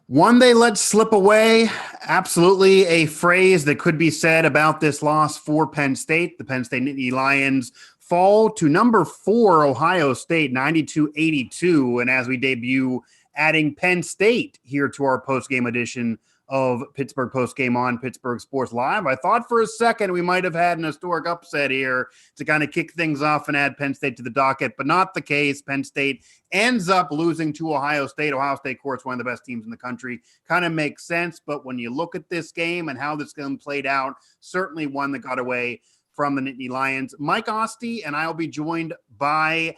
One they let slip away. Absolutely a phrase that could be said about this loss for Penn State. The Penn State Nittany Lions fall to number 4, Ohio State, 92-82. And as we debut, adding Penn State here to our post-game edition of Pittsburgh Postgame on Pittsburgh Sports Live, I thought for a second we might have had an historic upset here to kind of kick things off and add Penn State to the docket, but not the case. Penn State ends up losing to Ohio State. Ohio State, of course, one of the best teams in the country. Kind of makes sense, but when you look at this game and how this game played out, certainly one that got away from the Nittany Lions. Mike Asti and I will be joined by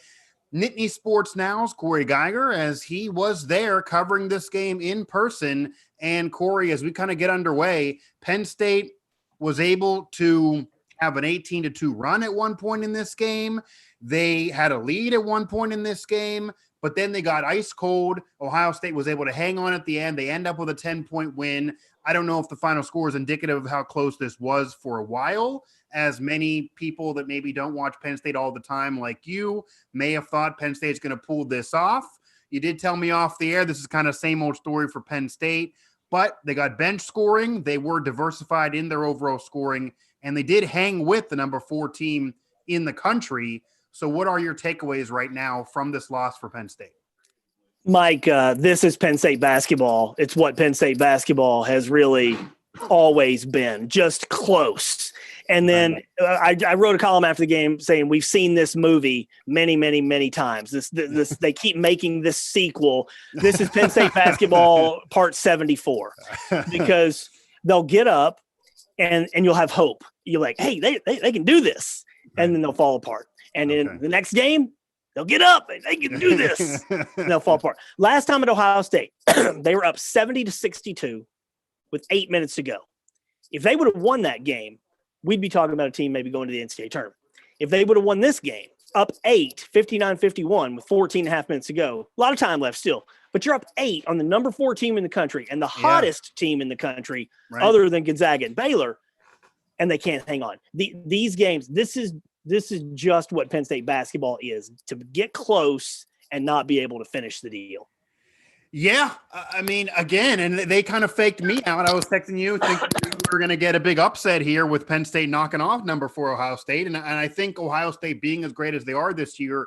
Nittany Sports Now's Cory Geiger, as he was there covering this game in person. And Cory, as we kind of get underway, Penn State was able to have an 18-2 run at one point in this game. They had a lead at one point in this game, but then they got ice cold. Ohio State was able to hang on at the end. They end up with a 10-point win. I don't know if the final score is indicative of how close this was for a while, as many people that maybe don't watch Penn State all the time like you may have thought Penn State's going to pull this off. You did tell me off the air this is kind of same old story for Penn State, but they got bench scoring. They were diversified in their overall scoring, and they did hang with the number 4 team in the country. So what are your takeaways right now from this loss for Penn State? Mike, this is Penn State basketball. It's what Penn State basketball has really always been, just close. And then I wrote a column after the game saying we've seen this movie many, many, many times. This they keep making this sequel. This is Penn State basketball part 74, because they'll get up and you'll have hope. You're like, hey, they can do this, and then they'll fall apart. And in the next game, they'll get up and they can do this, and they'll fall apart. Last time at Ohio State, they were up 70-62 with 8 minutes to go. If they would have won that game, we'd be talking about a team maybe going to the NCAA tournament. If they would have won this game, up 8, 59-51 with 14 and a half minutes to go, a lot of time left still, but you're up 8 on the number 4 team in the country and the hottest team in the country, other than Gonzaga and Baylor, and they can't hang on. These games, this is just what Penn State basketball is, to get close and not be able to finish the deal. Yeah, I mean, again, and they kind of faked me out. I was texting you thinking we were going to get a big upset here with Penn State knocking off number 4 Ohio State. And I think Ohio State, being as great as they are this year,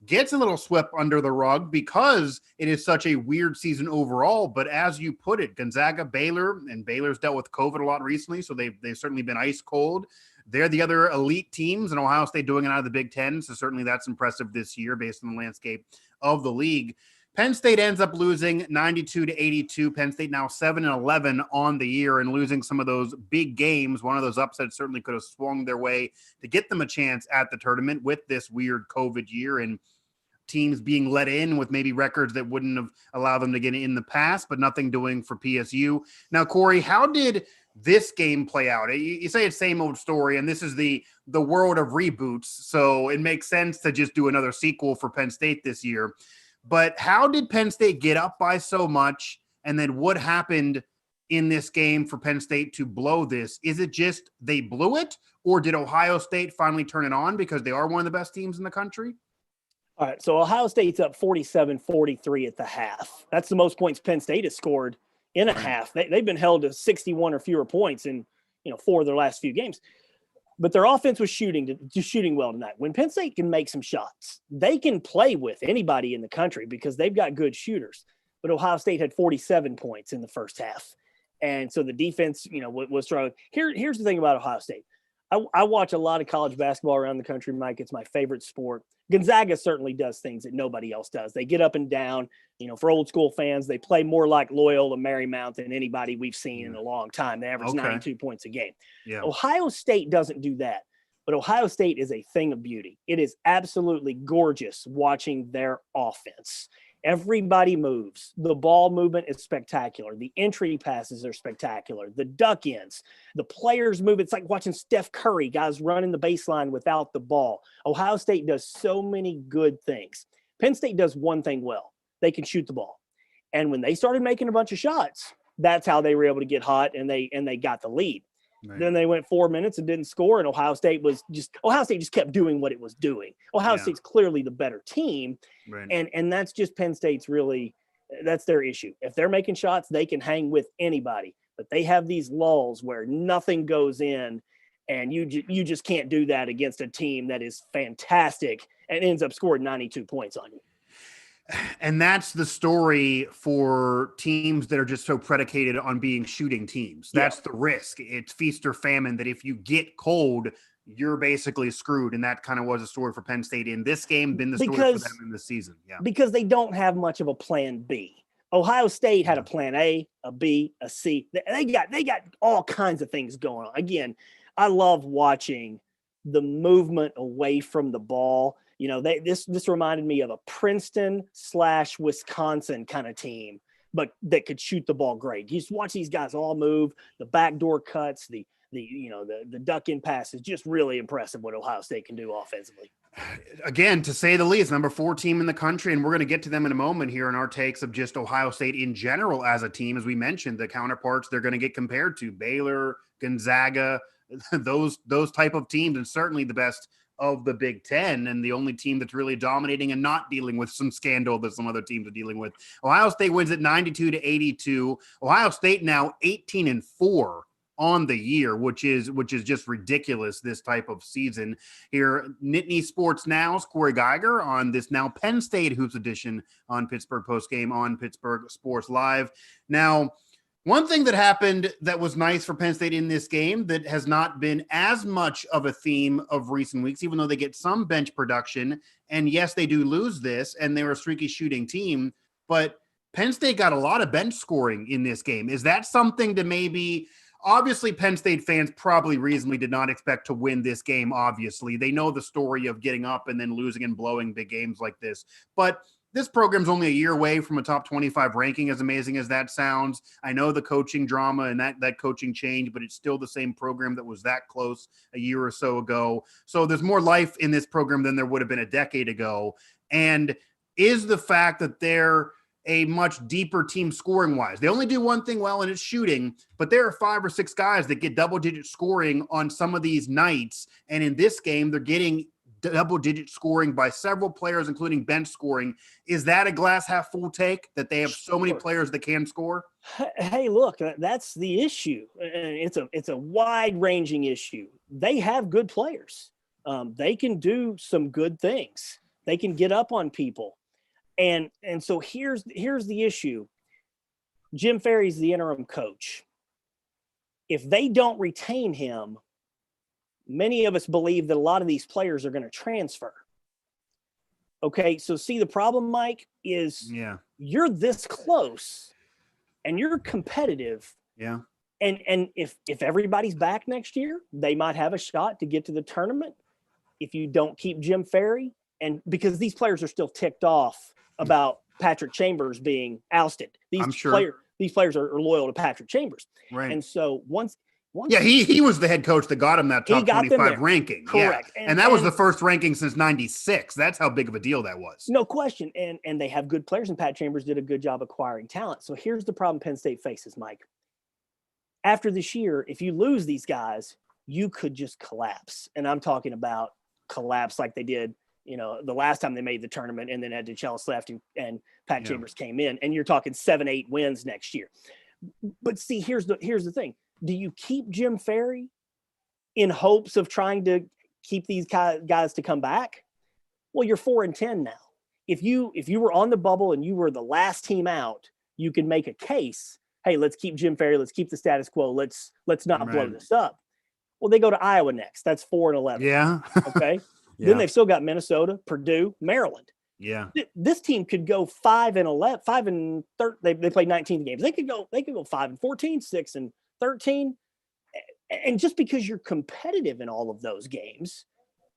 gets a little swept under the rug because it is such a weird season overall. But as you put it, Gonzaga, Baylor, and Baylor's dealt with COVID a lot recently, so they've certainly been ice cold. They're the other elite teams, and Ohio State doing it out of the Big Ten, so certainly that's impressive this year based on the landscape of the league. Penn State ends up losing 92-82. Penn State now 7-11 on the year, and losing some of those big games. One of those upsets certainly could have swung their way to get them a chance at the tournament with this weird COVID year and teams being let in with maybe records that wouldn't have allowed them to get in the past, but nothing doing for PSU. Now, Cory, how did this game play out? You say it's same old story, and this is the world of reboots, so it makes sense to just do another sequel for Penn State this year. But how did Penn State get up by so much? And then what happened in this game for Penn State to blow this? Is it just they blew it, or did Ohio State finally turn it on because they are one of the best teams in the country? All right, so Ohio State's up 47-43 at the half. That's the most points Penn State has scored in a half. They've been held to 61 or fewer points in 4 of their last few games. But their offense was shooting well tonight. When Penn State can make some shots, they can play with anybody in the country because they've got good shooters. But Ohio State had 47 points in the first half. And so the defense, was struggling. Here's the thing about Ohio State. I watch a lot of college basketball around the country, Mike. It's my favorite sport. Gonzaga certainly does things that nobody else does. They get up and down. For old school fans, they play more like Loyola Marymount than anybody we've seen in a long time. They average 92 points a game. Yeah. Ohio State doesn't do that, but Ohio State is a thing of beauty. It is absolutely gorgeous watching their offense. Everybody moves. The ball movement is spectacular. The entry passes are spectacular. The duck ins, the players move. It's like watching Steph Curry, guys running the baseline without the ball. Ohio State does so many good things. Penn State does one thing well. They can shoot the ball. And when they started making a bunch of shots, that's how they were able to get hot and they got the lead. Right. Then they went 4 minutes and didn't score, and Ohio State just kept doing what it was doing. Ohio State's clearly the better team, right. And that's just Penn State's really That's their issue. If they're making shots, they can hang with anybody. But they have these lulls where nothing goes in, and you just can't do that against a team that is fantastic and ends up scoring 92 points on you. And that's the story for teams that are just so predicated on being shooting teams. That's the risk. It's feast or famine, that if you get cold, you're basically screwed. And that kind of was a story for Penn State in this game, been the story for them in the season. Yeah. Because they don't have much of a plan B. Ohio State had a plan A, a B, a C. They got all kinds of things going on. Again, I love watching the movement away from the ball. You know, this reminded me of a Princeton/Wisconsin kind of team, but that could shoot the ball great. You just watch these guys all move, the backdoor cuts, the duck in passes. Just really impressive what Ohio State can do offensively. Again, to say the least, number 4 team in the country, and we're going to get to them in a moment here in our takes of just Ohio State in general as a team. As we mentioned, the counterparts they're going to get compared to, Baylor, Gonzaga, those type of teams, and certainly the best of the Big Ten, and the only team that's really dominating and not dealing with some scandal that some other teams are dealing with. Ohio State wins at 92-82. Ohio State now 18-4 on the year, which is just ridiculous this type of season here. Nittany Sports Now's Cory Geiger on this now Penn State Hoops edition on Pittsburgh Postgame on Pittsburgh Sports Live. Now, one thing that happened that was nice for Penn State in this game that has not been as much of a theme of recent weeks, even though they get some bench production, and yes, they do lose this, and they're a streaky shooting team, but Penn State got a lot of bench scoring in this game. Is that something to maybe – obviously, Penn State fans probably reasonably did not expect to win this game, obviously. They know the story of getting up and then losing and blowing big games like this, but – this program's only a year away from a top 25 ranking, as amazing as that sounds. I know the coaching drama and that coaching change, but it's still the same program that was that close a year or so ago. So there's more life in this program than there would have been a decade ago. And is the fact that they're a much deeper team scoring wise. They only do one thing well, and it's shooting, but there are 5 or 6 guys that get double-digit scoring on some of these nights. And in this game, they're getting double-digit scoring by several players, including bench scoring. Is that a glass half full take, that they have so many players that can score? Hey, look, that's the issue. It's a wide-ranging issue. They have good players. They can do some good things. They can get up on people. And so here's the issue. Jim Ferry's the interim coach. If they don't retain him, many of us believe that a lot of these players are going to transfer. Okay, so see, the problem, Mike, is you're this close and you're competitive. Yeah. And if everybody's back next year, they might have a shot to get to the tournament. If you don't keep Jim Ferry, and because these players are still ticked off about Patrick Chambers being ousted. These players are loyal to Patrick Chambers. Right. And so once he was the head coach that got him that top 25 ranking. Correct. Yeah. And that was the first ranking since 96. That's how big of a deal that was. No question. And they have good players, and Pat Chambers did a good job acquiring talent. So here's the problem Penn State faces, Mike. After this year, if you lose these guys, you could just collapse. And I'm talking about collapse like they did, the last time they made the tournament, and then had DeChellis left and Pat Chambers came in, and you're talking 7-8 wins next year. But see, here's the thing. Do you keep Jim Ferry in hopes of trying to keep these guys to come back? Well, you're 4-10 now. If you were on the bubble and you were the last team out, you can make a case. Hey, let's keep Jim Ferry. Let's keep the status quo. Let's not blow this up. Well, they go to Iowa next. That's 4-11. Yeah. Okay. Then they've still got Minnesota, Purdue, Maryland. Yeah. This team could go 5-11, 5-13. They played 19 games. They could go 5-14, 6-13. And just because you're competitive in all of those games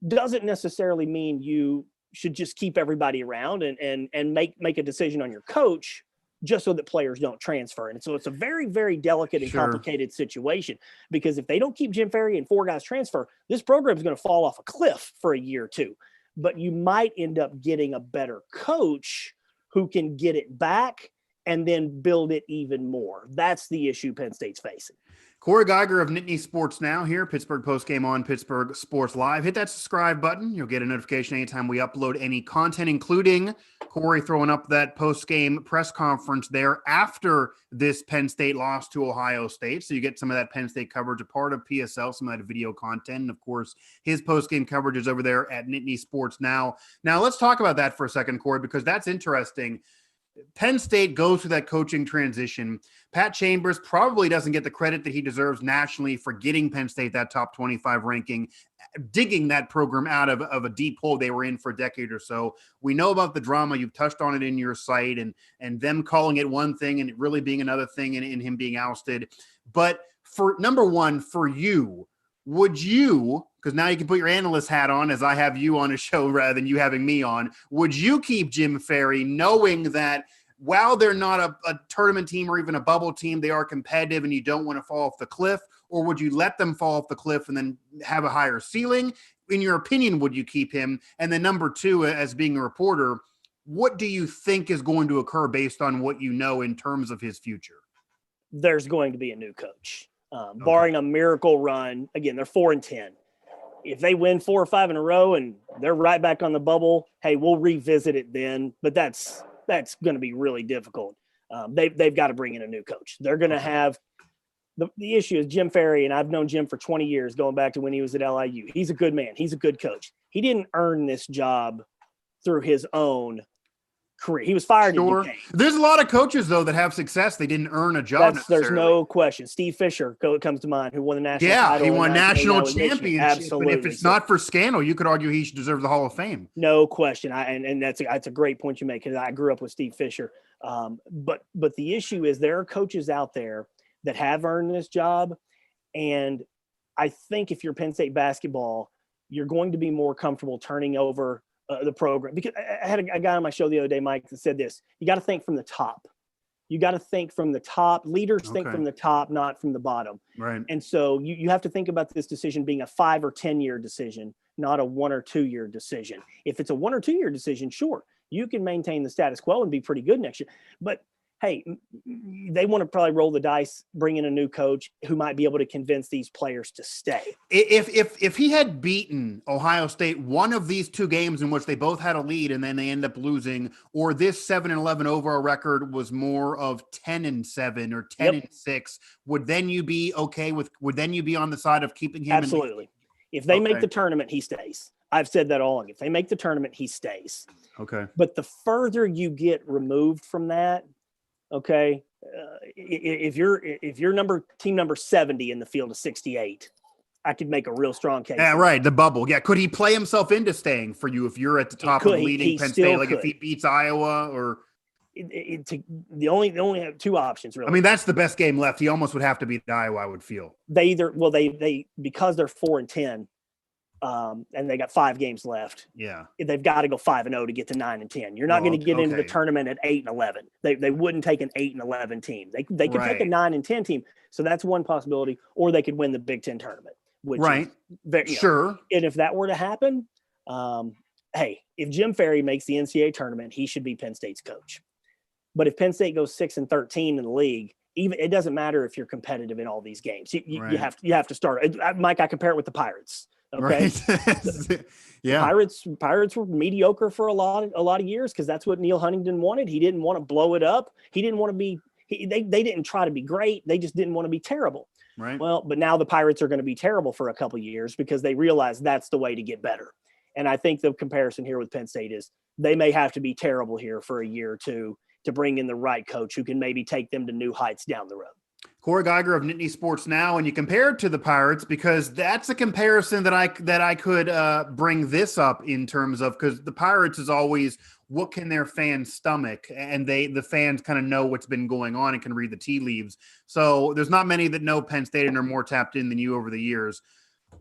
doesn't necessarily mean you should just keep everybody around and make a decision on your coach just so that players don't transfer. And so it's a very, very delicate and complicated situation, because if they don't keep Jim Ferry and 4 guys transfer, this program is going to fall off a cliff for a year or two. But you might end up getting a better coach who can get it back and then build it even more. That's the issue Penn State's facing. Cory Geiger of Nittany Sports Now here, Pittsburgh Postgame on Pittsburgh Sports Live. Hit that subscribe button. You'll get a notification anytime we upload any content, including Cory throwing up that postgame press conference there after this Penn State loss to Ohio State. So you get some of that Penn State coverage, a part of PSL, some of that video content. And, of course, his postgame coverage is over there at Nittany Sports Now. Now, let's talk about that for a second, Cory, because that's interesting. Penn State goes through that coaching transition. Pat Chambers probably doesn't get the credit that he deserves nationally for getting Penn State that top 25 ranking, digging that program out of a deep hole they were in for a decade or so. We know about the drama. You've touched on it in your site and them calling it one thing and it really being another thing in him being ousted. But for number one, for you, would you, because now you can put your analyst hat on as I have you on a show rather than you having me on, would you keep Jim Ferry knowing that while they're not a tournament team or even a bubble team, they are competitive and you don't want to fall off the cliff? Or would you let them fall off the cliff and then have a higher ceiling? In your opinion, would you keep him? And then number two, as being a reporter, what do you think is going to occur based on what you know in terms of his future? There's going to be a new coach. Barring a miracle run, again, they're 4-10. If they win 4 or 5 in a row and they're right back on the bubble, hey, we'll revisit it then. But that's going to be really difficult. They've got to bring in a new coach. They're going to have the issue is Jim Ferry, and I've known Jim for 20 years, going back to when he was at LIU. He's a good man. He's a good coach. He didn't earn this job through his own career. He was fired. Sure. There's a lot of coaches though that have success. They didn't earn a job. There's no question. Steve Fisher comes to mind, who won the national title. He won national championship. Absolutely. And if it's not for scandal, you could argue he should deserve the Hall of Fame. No question. And that's a great point you make, because I grew up with Steve Fisher. But the issue is there are coaches out there that have earned this job, and I think if you're Penn State basketball, you're going to be more comfortable turning over the program. Because I had a guy on my show the other day, Mike, that said this: you got to think from the top. You got to think from the top. Leaders think from the top, not from the bottom. Right. And so you have to think about this decision being a 5 or 10 year decision, not a 1 or 2 year decision. If it's a 1 or 2 year decision, sure, you can maintain the status quo and be pretty good next year. But hey, they want to probably roll the dice, bring in a new coach who might be able to convince these players to stay. If he had beaten Ohio State one of these 2 games in which they both had a lead and then they end up losing, or this 7-11 overall record was more of 10-7 or 10-6, would then you be okay with? Would then you be on the side of keeping him? Absolutely. If they make the tournament, he stays. I've said that all along. If they make the tournament, he stays. Okay. But the further you get removed from that, okay, if you're team number 70 in the field of 68, I could make a real strong case. Yeah, right. The bubble. Yeah. Could he play himself into staying for you if you're at the top of leading Penn State? Like if he beats Iowa or they only have 2 options really. I mean, that's the best game left. He almost would have to beat Iowa, I would feel. They because they're 4-10. And they got 5 games left. Yeah, they've got to go 5-0 to get to 9-10. You're not going to get into the tournament at 8-11. They wouldn't take an 8-11 team. They could take a 9-10 team. So that's one possibility. Or they could win the Big Ten tournament. Which is very, sure. And if that were to happen, hey, if Jim Ferry makes the NCAA tournament, he should be Penn State's coach. But if Penn State goes 6-13 in the league, even it doesn't matter if you're competitive in all these games. You have to start. Mike, I compare it with the Pirates. Okay. Right. Yeah. Pirates were mediocre for a lot of years because that's what Neil Huntington wanted. He didn't want to blow it up. He didn't want to be. They didn't try to be great. They just didn't want to be terrible. Right. Well, but now the Pirates are going to be terrible for a couple of years because they realize that's the way to get better. And I think the comparison here with Penn State is they may have to be terrible here for a year or two to bring in the right coach who can maybe take them to new heights down the road. Cory Geiger of Nittany Sports Now, and you compare it to the Pirates because that's a comparison that I could bring this up in terms of, because the Pirates is always what can their fans stomach, and the fans kind of know what's been going on and can read the tea leaves. So there's not many that know Penn State and are more tapped in than you over the years.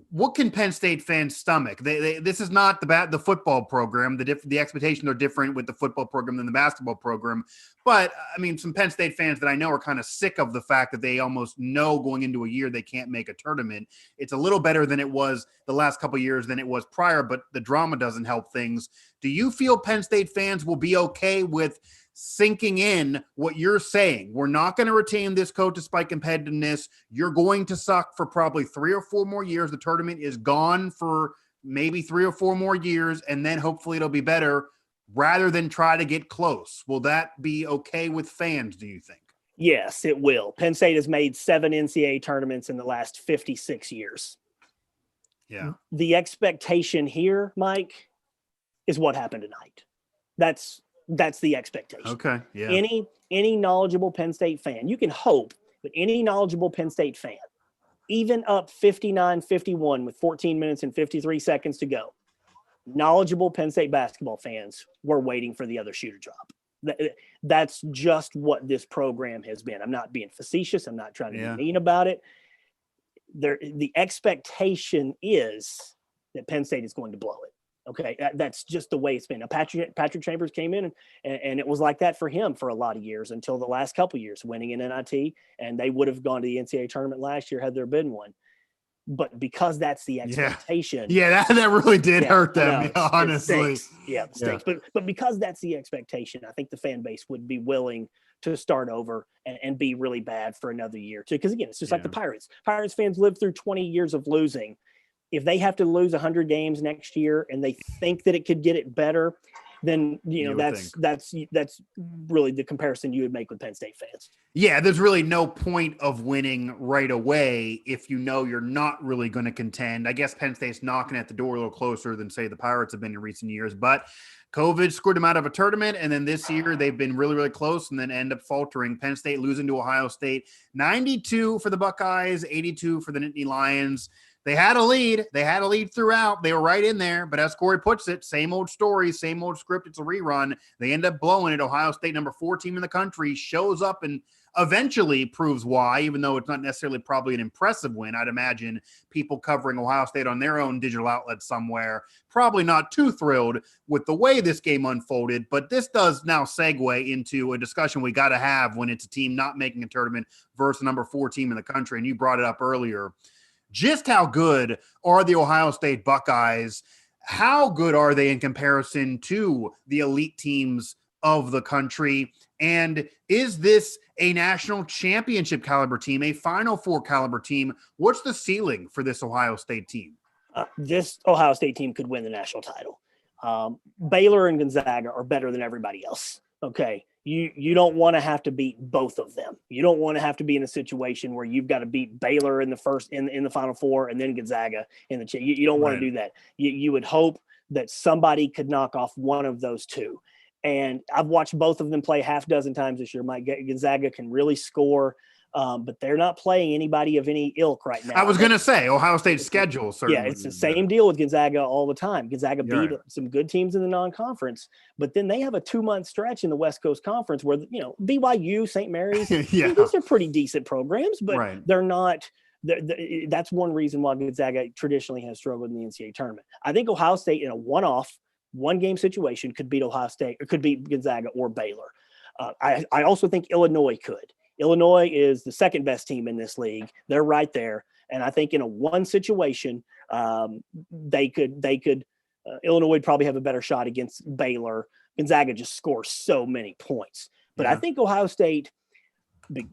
What can Penn State fans stomach? This is not the football program. The expectations are different with the football program than the basketball program. But, I mean, some Penn State fans that I know are kind of sick of the fact that they almost know going into a year they can't make a tournament. It's a little better than it was the last couple of years than it was prior, but the drama doesn't help things. Do you feel Penn State fans will be okay with sinking in what you're saying. We're not going to retain this coach despite competitiveness. You're going to suck for probably 3 or 4 more years. The tournament is gone for maybe 3 or 4 more years, and then hopefully it'll be better rather than try to get close. Will that be okay with fans, do you think? Yes, it will. Penn State has made 7 NCAA tournaments in the last 56 years. Yeah. The expectation here, Mike, is what happened tonight. That's the expectation. Okay. Yeah. Any knowledgeable Penn State fan, you can hope, but any knowledgeable Penn State fan, even up 59-51 with 14 minutes and 53 seconds to go, knowledgeable Penn State basketball fans were waiting for the other shoe to drop. That's just what this program has been. I'm not being facetious. I'm not trying to be mean about it. The expectation is that Penn State is going to blow it. Okay, that's just the way it's been. Now, Patrick Chambers came in, and it was like that for him for a lot of years until the last couple of years, winning an NIT, and they would have gone to the NCAA tournament last year had there been one. But because that's the expectation. Yeah, that really did hurt them, honestly. It stinks. But because that's the expectation, I think the fan base would be willing to start over and be really bad for another year too. Because again, it's just like the Pirates. Pirates fans lived through 20 years of losing. If they have to lose 100 games next year and they think that it could get it better, then that's really the comparison you would make with Penn State fans. Yeah, there's really no point of winning right away if you know you're not really going to contend. I guess Penn State's knocking at the door a little closer than, say, the Pirates have been in recent years, but COVID screwed them out of a tournament, and then this year they've been really, really close and then end up faltering. Penn State losing to Ohio State, 92 for the Buckeyes, 82 for the Nittany Lions. They had a lead. They had a lead throughout. They were right in there. But as Cory puts it, same old story, same old script. It's a rerun. They end up blowing it. Ohio State, number 4 team in the country, shows up and eventually proves why, even though it's not necessarily probably an impressive win. I'd imagine people covering Ohio State on their own digital outlet somewhere, probably not too thrilled with the way this game unfolded. But this does now segue into a discussion we got to have when it's a team not making a tournament versus a number 4 team in the country. And you brought it up earlier. Just how good are the Ohio State Buckeyes? How good are they in comparison to the elite teams of the country? And is this a national championship caliber team, a Final Four caliber team? What's the ceiling for this Ohio State team? This Ohio State team could win the national title. Baylor and Gonzaga are better than everybody else. Okay. You don't want to have to beat both of them. You don't want to have to be in a situation where you've got to beat Baylor in the first in the Final Four and then Gonzaga in the you don't want to do that. You would hope that somebody could knock off one of those two. And I've watched both of them play half dozen times this year. Gonzaga can really score, but they're not playing anybody of any ilk right now. I was going to say Ohio State's schedule. Certainly. Yeah, it's the same deal with Gonzaga all the time. Gonzaga beat some good teams in the non-conference, but then they have a 2-month stretch in the West Coast Conference where, BYU, St. Mary's, these are pretty decent programs, but they're not. That's one reason why Gonzaga traditionally has struggled in the NCAA tournament. I think Ohio State in a one-game situation could beat Ohio State or could beat Gonzaga or Baylor. I also think Illinois could. Illinois is the second best team in this league. They're right there. And I think in a one situation, they could Illinois would probably have a better shot against Baylor. Gonzaga just scores so many points. But I think Ohio State,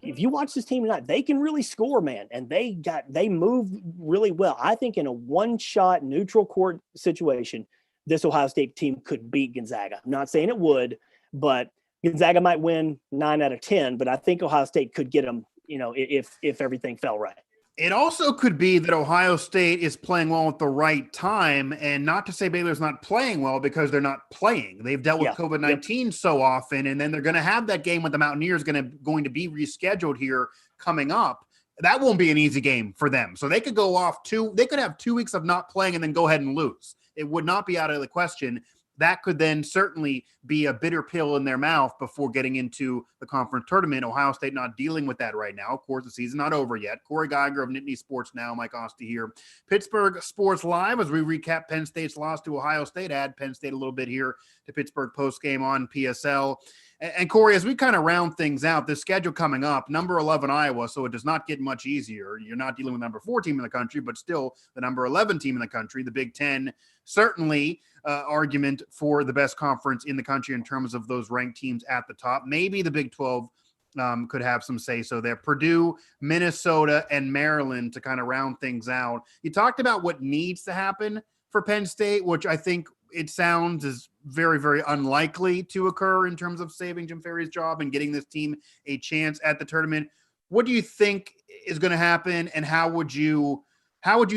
if you watch this team tonight, they can really score, man. And they move really well. I think in a one-shot neutral court situation, this Ohio State team could beat Gonzaga. I'm not saying it would, but Gonzaga might win 9 out of 10, but I think Ohio State could get them, if everything fell right. It also could be that Ohio State is playing well at the right time, and not to say Baylor's not playing well because they're not playing. They've dealt with COVID-19 so often, and then they're going to have that game with the Mountaineers going to be rescheduled here coming up. That won't be an easy game for them. So they could go off they could have 2 weeks of not playing and then go ahead and lose. It would not be out of the question. That could then certainly be a bitter pill in their mouth before getting into the conference tournament. Ohio State not dealing with that right now. Of course, the season's not over yet. Cory Geiger of Nittany Sports Now, Mike Asti here. Pittsburgh Sports Live as we recap Penn State's loss to Ohio State. Add Penn State a little bit here to Pittsburgh postgame on PSL. And Cory, as we kind of round things out, the schedule coming up, number 11 Iowa, so it does not get much easier. You're not dealing with number 4 team in the country, but still the number 11 team in the country. The Big Ten, certainly argument for the best conference in the country in terms of those ranked teams at the top. Maybe the Big 12 could have some say-so there. Purdue, Minnesota, and Maryland to kind of round things out. You talked about what needs to happen for Penn State, which I think it sounds is very, very unlikely to occur in terms of saving Jim Ferry's job and getting this team a chance at the tournament. What do you think is going to happen, and how would you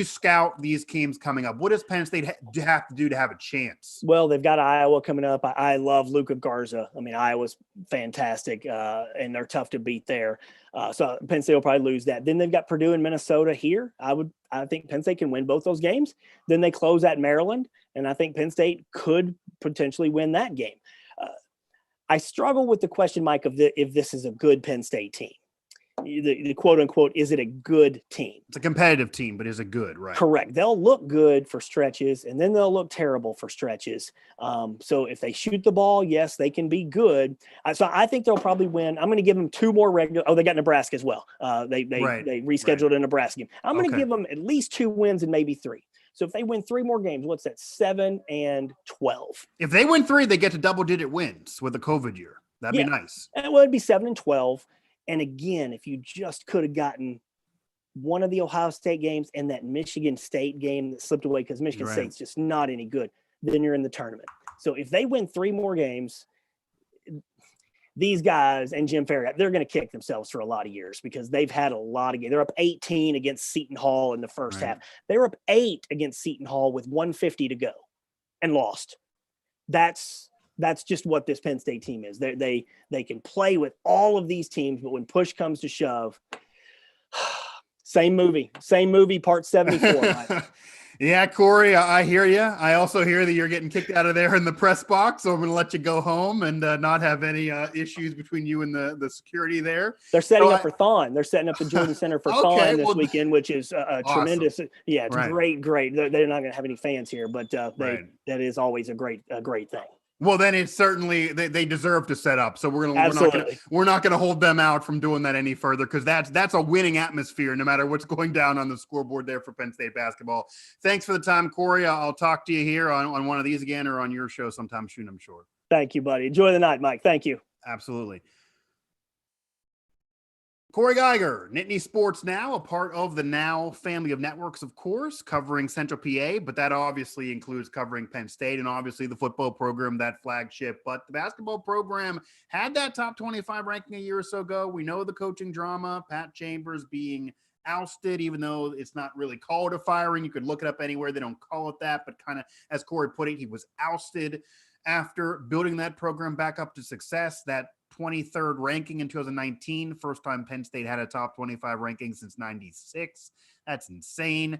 scout these games coming up? What does Penn State have to do to have a chance? Well, they've got Iowa coming up. I love Luka Garza. I mean, Iowa's fantastic, and they're tough to beat there. So Penn State will probably lose that. Then they've got Purdue and Minnesota here. I think Penn State can win both those games. Then they close at Maryland, and I think Penn State could potentially win that game. I struggle with the question, Mike, of if this is a good Penn State team. The quote unquote, is it a good team? It's a competitive team, but is it good, right? Correct. They'll look good for stretches, and then they'll look terrible for stretches. So if they shoot the ball, yes, they can be good. So I think they'll probably win. I'm going to give them 2 more regular. Oh, they got Nebraska as well. They rescheduled a Nebraska game. I'm going to give them at least 2 wins and maybe 3. So if they win 3 more games, what's that? 7 and 12. If they win 3, they get to double-digit wins with the COVID year. That'd be nice. Well, it'd be 7 and 12. And again, if you just could have gotten one of the Ohio State games and that Michigan State game that slipped away because Michigan State's just not any good, then you're in the tournament. So if they win 3 more games, these guys and Jim Ferry, they're going to kick themselves for a lot of years because they've had a lot of games. They're up 18 against Seton Hall in the first half. They were up 8 against Seton Hall with 150 to go and lost. That's just what this Penn State team is. They can play with all of these teams, but when push comes to shove, same movie, part 74. Yeah, Cory, I hear you. I also hear that you're getting kicked out of there in the press box, so I'm going to let you go home and not have any issues between you and the security there. They're setting up for Thon. They're setting up the Jordan Center for Thon this weekend, which is awesome. Tremendous. Yeah, it's great. They're not going to have any fans here, but that is always a great thing. Well, then it's certainly they deserve to set up. So we're not gonna hold them out from doing that any further, because that's a winning atmosphere no matter what's going down on the scoreboard there for Penn State basketball. Thanks for the time, Cory. I'll talk to you here on one of these again or on your show sometime soon, I'm sure. Thank you, buddy. Enjoy the night, Mike. Thank you. Absolutely. Cory Geiger, Nittany Sports Now, a part of the Now family of networks, of course, covering Central PA, but that obviously includes covering Penn State and obviously the football program, that flagship. But the basketball program had that top 25 ranking a year or so ago. We know the coaching drama, Pat Chambers being ousted, even though it's not really called a firing. You could look it up anywhere. They don't call it that, but kind of, as Cory put it, he was ousted after building that program back up to success. That 23rd ranking in 2019. First time Penn State had a top 25 ranking since 96. That's insane.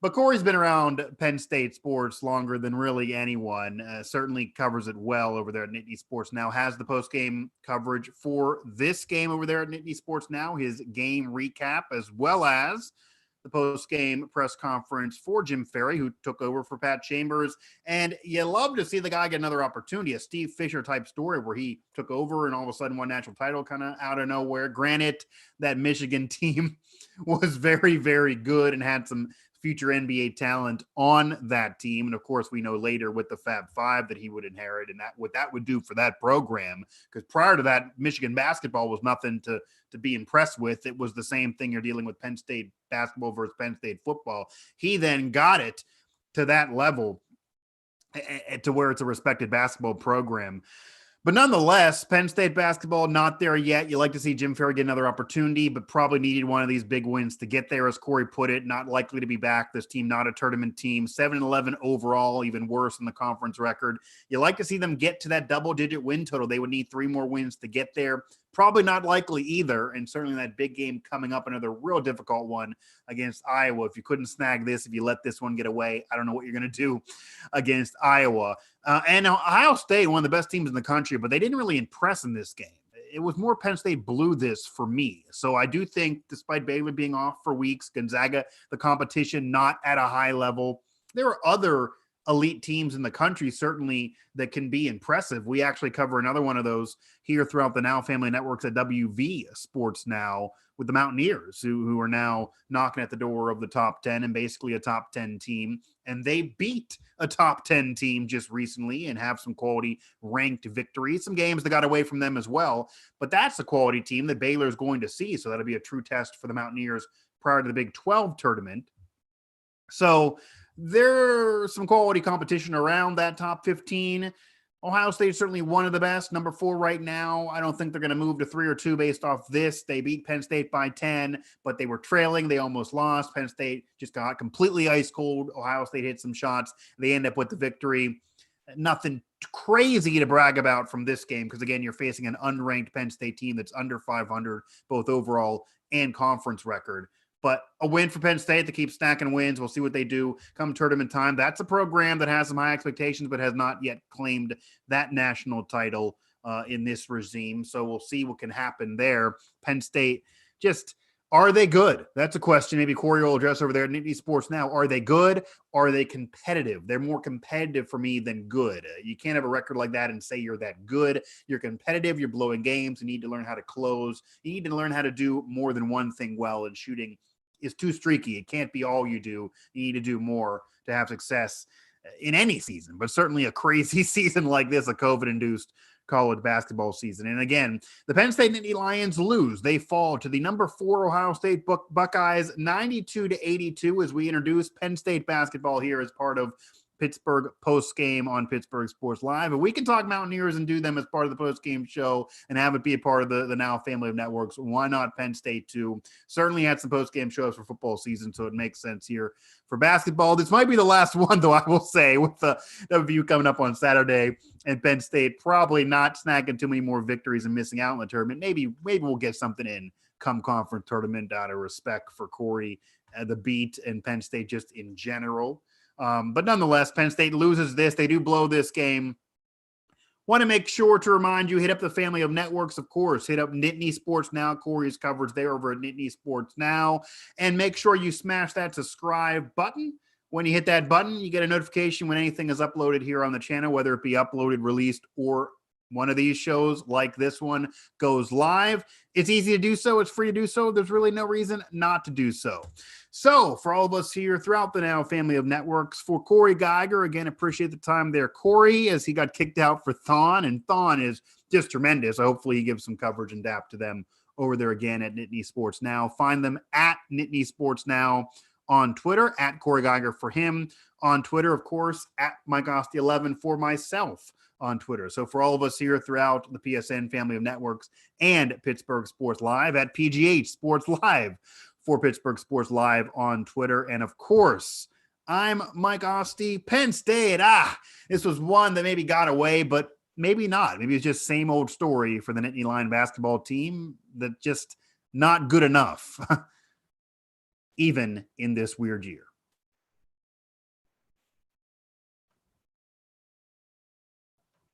But Cory's been around Penn State sports longer than really anyone. Certainly covers it well over there at Nittany Sports Now. Has the post-game coverage for this game over there at Nittany Sports Now. His game recap, as well as the post-game press conference for Jim Ferry, who took over for Pat Chambers. And you love to see the guy get another opportunity, a Steve Fisher type story where he took over and all of a sudden won national title kind of out of nowhere. Granted, that Michigan team was very, very good and had some future NBA talent on that team. And of course, we know later with the Fab Five that he would inherit and what that would do for that program. Because prior to that, Michigan basketball was nothing to be impressed with. It was the same thing you're dealing with Penn State basketball versus Penn State football. He then got it to that level to where it's a respected basketball program. But nonetheless, Penn State basketball not there yet. You like to see Jim Ferry get another opportunity, but probably needed one of these big wins to get there, as Cory put it. Not likely to be back. This team, not a tournament team. 7-11 overall, even worse in the conference record. You like to see them get to that double-digit win total. They would need 3 more wins to get there. Probably not likely either, and certainly that big game coming up, another real difficult one against Iowa. If you couldn't snag this, if you let this one get away, I don't know what you're going to do against Iowa. And Ohio State, one of the best teams in the country, but they didn't really impress in this game. It was more Penn State blew this for me. So I do think, despite Baylor being off for weeks, Gonzaga, the competition not at a high level, there are other elite teams in the country, certainly, that can be impressive. We actually cover another one of those here throughout the Now Family Networks at WV Sports Now with the Mountaineers, who are now knocking at the door of the top 10 and basically a top 10 team. And they beat a top 10 team just recently and have some quality ranked victories, some games that got away from them as well. But that's a quality team that Baylor is going to see. So that'll be a true test for the Mountaineers prior to the Big 12 tournament. So there's some quality competition around that top 15. Ohio State is certainly one of the best, number 4 right now. I don't think they're going to move to 3 or 2 based off this. They beat Penn State by 10, but they were trailing. They almost lost. Penn State just got completely ice cold. Ohio State hit some shots. They end up with the victory. Nothing crazy to brag about from this game because, again, you're facing an unranked Penn State team that's under 500, both overall and conference record. But a win for Penn State to keep stacking wins. We'll see what they do come tournament time. That's a program that has some high expectations, but has not yet claimed that national title in this regime. So we'll see what can happen there. Penn State, just, are they good? That's a question. Maybe Cory will address over there at Nittany Sports Now. Are they good? Are they competitive? They're more competitive for me than good. You can't have a record like that and say you're that good. You're competitive. You're blowing games. You need to learn how to close. You need to learn how to do more than one thing well, and shooting is too streaky. It can't be all you do. You need to do more to have success in any season, but certainly a crazy season like this, a COVID-induced college basketball season. And again, the Penn State Nittany Lions lose. They fall to the number 4 Ohio State Buckeyes 92-82 as we introduce Penn State basketball here as part of Pittsburgh Postgame on Pittsburgh Sports Live. And we can talk Mountaineers and do them as part of the postgame show and have it be a part of the Now family of networks. Why not Penn State too? Certainly had some postgame shows for football season, so it makes sense here for basketball. This might be the last one, though, I will say, with the WVU coming up on Saturday and Penn State probably not snagging too many more victories and missing out on the tournament. Maybe we'll get something in come conference tournament out of respect for Cory, the beat, and Penn State just in general. But nonetheless, Penn State loses this. They do blow this game. Want to make sure to remind you, hit up the family of networks, of course. Hit up Nittany Sports Now. Cory's coverage there over at Nittany Sports Now. And make sure you smash that subscribe button. When you hit that button, you get a notification when anything is uploaded here on the channel, whether it be uploaded, released, or one of these shows like this one goes live. It's easy to do so. It's free to do so. There's really no reason not to do so. So for all of us here throughout the Now family of networks, for Cory Geiger, again, appreciate the time there, Cory, as he got kicked out for Thon, and Thon is just tremendous. Hopefully he gives some coverage and dap to them over there again at Nittany Sports Now. Find them at Nittany Sports Now on Twitter, at Cory Geiger for him on Twitter, of course, at Mike Asti 11 for myself on Twitter. So for all of us here throughout the PSN family of networks and Pittsburgh Sports Live, at PGH Sports Live for Pittsburgh Sports Live on Twitter. And of course, I'm Mike Asti. Penn State, this was one that maybe got away, but maybe not. Maybe it's just same old story for the Nittany Lion basketball team that just not good enough, even in this weird year.